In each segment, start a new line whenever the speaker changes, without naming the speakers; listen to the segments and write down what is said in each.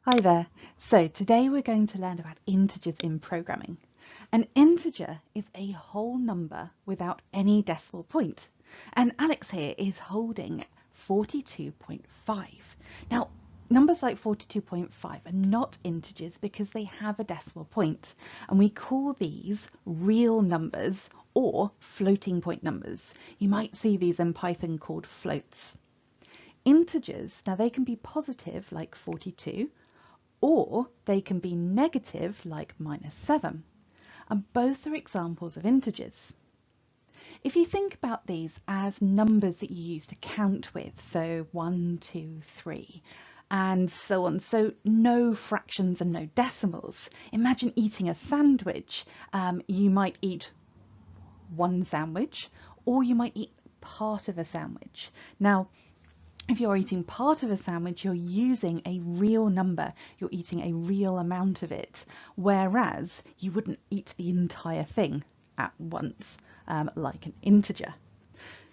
Hi there. So today we're going to learn about integers in programming. An integer is a whole number without any decimal point. And Alex here is holding 42.5. Now, numbers like 42.5 are not integers because they have a decimal point, and we call these real numbers or floating point numbers. You might see these in Python called floats. Integers, now they can be positive like 42, or they can be negative like -7, and both are examples of integers. If you think about these as numbers that you use to count with, so 1, 2, 3, and so on, so no fractions and no decimals. Imagine eating a sandwich. You might eat one sandwich, or you might eat part of a sandwich. Now, if you're eating part of a sandwich, you're using a real number. You're eating a real amount of it, whereas you wouldn't eat the entire thing at once, like an integer.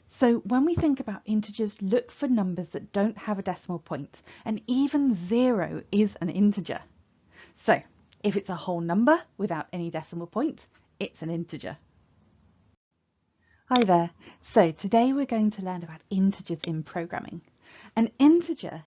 So when we think about integers, look for numbers that don't have a decimal point, and even 0 is an integer. So if it's a whole number without any decimal point, it's an integer. Hi there. So today we're going to learn about integers in programming. An integer